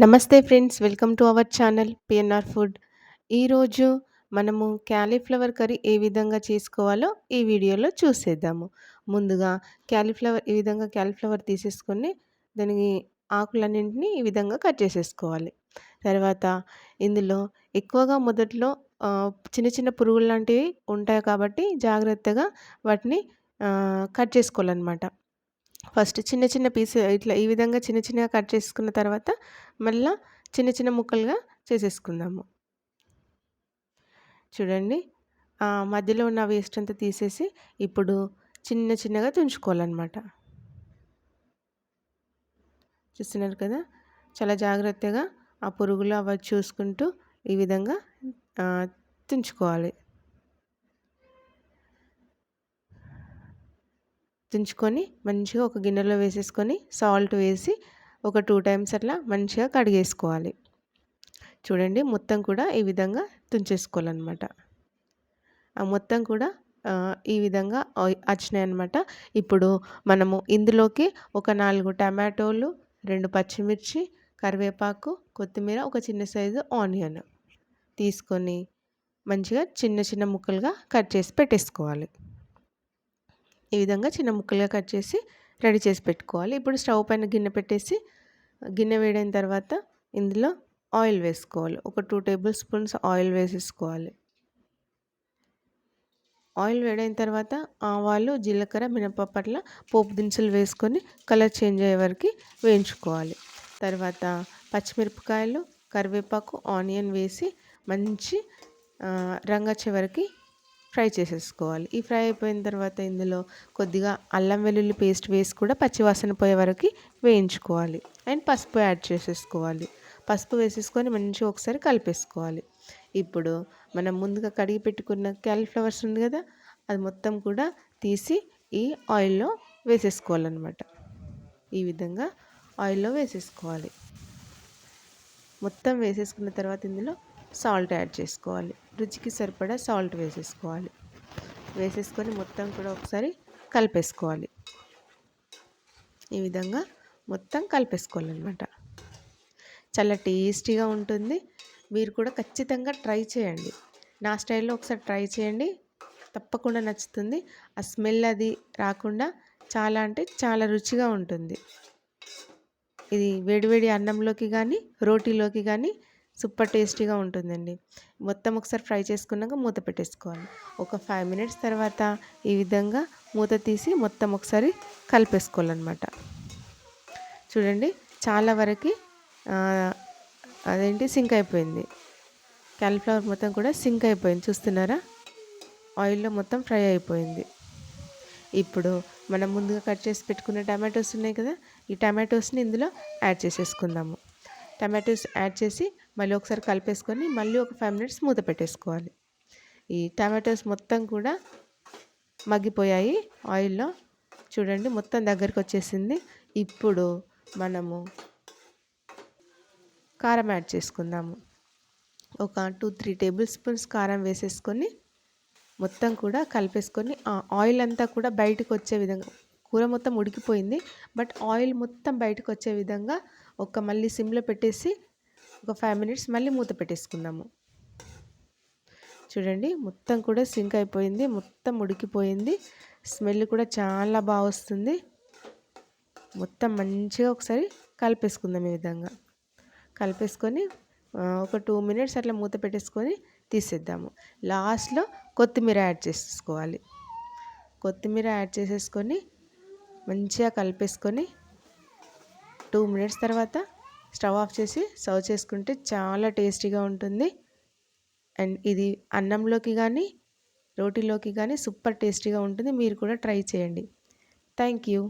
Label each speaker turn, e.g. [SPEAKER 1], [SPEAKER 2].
[SPEAKER 1] నమస్తే friends, welcome to our channel PNR food. ఈరోజు మనము క్యాలీఫ్లవర్ కర్రీ ఏ విధంగా చేసుకోవాలో ఈ వీడియోలో చూసేద్దాము. ముందుగా క్యాలీఫ్లవర్ తీసేసుకొని దాని ఆకులన్నింటినీ ఈ విధంగా కట్ చేసేసుకోవాలి. తర్వాత ఇందులో ఎక్కువగా మొదట్లో చిన్న చిన్న పురుగులు లాంటివి ఉంటాయి కాబట్టి జాగ్రత్తగా వాటిని కట్ చేసుకోవాలన్నమాట. ఫస్ట్ చిన్న చిన్న ఇట్లా ఈ విధంగా చిన్న చిన్నగా కట్ చేసుకున్న తర్వాత మళ్ళా చిన్న చిన్న ముక్కలుగా చేసేసుకుందాము. చూడండి, మధ్యలో ఉన్న వేస్ట్ అంతా తీసేసి ఇప్పుడు చిన్న చిన్నగా తుంచుకోవాలన్నమాట. చూస్తున్నారు కదా, చాలా జాగ్రత్తగా ఆ పురుగులు అవి చూసుకుంటూ ఈ విధంగా తుంచుకోవాలి. తుంచుకొని మంచిగా ఒక గిన్నెలో వేసేసుకొని సాల్ట్ వేసి ఒక 2 టైమ్స్ అట్లా మంచిగా కడిగేసుకోవాలి. చూడండి, మొత్తం కూడా ఈ విధంగా తుంచేసుకోవాలన్నమాట. ఆ మొత్తం కూడా ఈ విధంగా వచ్చినాయన్నమాట. ఇప్పుడు మనము ఇందులోకి ఒక 4 టమాటోలు, 2 పచ్చిమిర్చి, కరివేపాకు, కొత్తిమీర, ఒక చిన్న సైజు ఆనియన్ తీసుకొని మంచిగా చిన్న చిన్న ముక్కలుగా కట్ చేసి పెట్టేసుకోవాలి. ఈ విధంగా చిన్న ముక్కలుగా కట్ చేసి రెడీ చేసి పెట్టుకోవాలి. ఇప్పుడు స్టవ్ పైన గిన్నె పెట్టేసి గిన్నె వేడైన తర్వాత ఇందులో ఆయిల్ వేసుకోవాలి. ఒక 2 టేబుల్ స్పూన్స్ ఆయిల్ వేసేసుకోవాలి. ఆయిల్ వేడైన తర్వాత ఆవాలు, జీలకర్ర, మినపప్పు అట్లా పోపు దినుసులు వేసుకొని కలర్ చేంజ్ అయ్యే వరకు వేయించుకోవాలి. తర్వాత పచ్చిమిరపకాయలు, కరివేపాకు, ఆనియన్ వేసి మంచి రంగు వచ్చే వరకు ఫ్రై చేసేసుకోవాలి. ఈ ఫ్రై అయిపోయిన తర్వాత ఇందులో కొద్దిగా అల్లం వెల్లుల్లి పేస్ట్ వేసి కూడా పచ్చివాసన పోయే వరకు వేయించుకోవాలి. అండ్ పసుపు యాడ్ చేసేసుకోవాలి. పసుపు వేసేసుకొని మంచిగా ఒకసారి కలిపేసుకోవాలి. ఇప్పుడు మనం ముందుగా కడిగి పెట్టుకున్న క్యాలీఫ్లవర్స్ ఉంది కదా, అది మొత్తం కూడా తీసి ఈ ఆయిల్లో వేసేసుకోవాలన్నమాట. ఈ విధంగా ఆయిల్లో వేసేసుకోవాలి. మొత్తం వేసేసుకున్న తర్వాత ఇందులో సాల్ట్ యాడ్ చేసుకోవాలి. రుచికి సరిపడా సాల్ట్ వేసేసుకోవాలి. వేసేసుకొని మొత్తం కూడా ఒకసారి కలిపేసుకోవాలి. ఈ విధంగా మొత్తం కలిపేసుకోవాలన్నమాట. చాలా టేస్టీగా ఉంటుంది. మీరు కూడా ఖచ్చితంగా ట్రై చేయండి. నా స్టైల్లో ఒకసారి ట్రై చేయండి, తప్పకుండా నచ్చుతుంది. ఆ స్మెల్ అది రాకుండా చాలా అంటే చాలా రుచిగా ఉంటుంది. ఇది వేడివేడి అన్నంలోకి కానీ రోటీలోకి కానీ సూపర్ టేస్టీగా ఉంటుందండి. మొత్తం ఒకసారి ఫ్రై చేసుకున్నాక మూత పెట్టేసుకోవాలి. ఒక 5 మినిట్స్ తర్వాత ఈ విధంగా మూత తీసి మొత్తం ఒకసారి కలిపేసుకోవాలన్నమాట. చూడండి, చాలా వరకు సింక్ అయిపోయింది. క్యాలీఫ్లవర్ మొత్తం కూడా సింక్ అయిపోయింది. చూస్తున్నారా, ఆయిల్లో మొత్తం ఫ్రై అయిపోయింది. ఇప్పుడు మనం ముందుగా కట్ చేసి పెట్టుకున్న టమాటోస్ ఉన్నాయి కదా, ఈ టమాటోస్ని ఇందులో యాడ్ చేసేసుకుందాము. టమాటోస్ యాడ్ చేసి మళ్ళీ ఒకసారి కలిపేసుకొని మళ్ళీ ఒక 5 మినిట్స్ మూత పెట్టేసుకోవాలి. ఈ టమాటోస్ మొత్తం కూడా మగ్గిపోయాయి ఆయిల్లో. చూడండి, మొత్తం దగ్గరికి వచ్చేసింది. ఇప్పుడు మనము కారం యాడ్ చేసుకుందాము. ఒక 2-3 టేబుల్ స్పూన్స్ కారం వేసేసుకొని మొత్తం కూడా కలిపేసుకొని ఆయిల్ అంతా కూడా బయటకు వచ్చే విధంగా, కూర మొత్తం ఉడికిపోయింది బట్ ఆయిల్ మొత్తం బయటకు వచ్చే విధంగా మళ్ళీ సిమ్లో పెట్టేసి ఒక 5 మినిట్స్ మళ్ళీ మూత పెట్టేసుకుందాము. చూడండి, మొత్తం కూడా సింక్ అయిపోయింది, మొత్తం ఉడికిపోయింది. స్మెల్ కూడా చాలా బాగా వస్తుంది. మొత్తం మంచిగా ఒకసారి కలిపేసుకుందాం. ఈ విధంగా కలిపేసుకొని ఒక 2 మినిట్స్ అట్లా మూత పెట్టేసుకొని తీసేద్దాము. లాస్ట్లో కొత్తిమీర యాడ్ చేసుకోవాలి. కొత్తిమీర యాడ్ చేసేసుకొని మంచిగా కలిపేసుకొని 2 మినిట్స్ తర్వాత స్టవ్ ఆఫ్ చేసి సర్వ్ చేసుకుంటే చాలా టేస్టీగా ఉంటుంది. అండ్ ఇది అన్నంలోకి కానీ రోటీలోకి కానీ సూపర్ టేస్టీగా ఉంటుంది. మీరు కూడా ట్రై చేయండి. Thank you.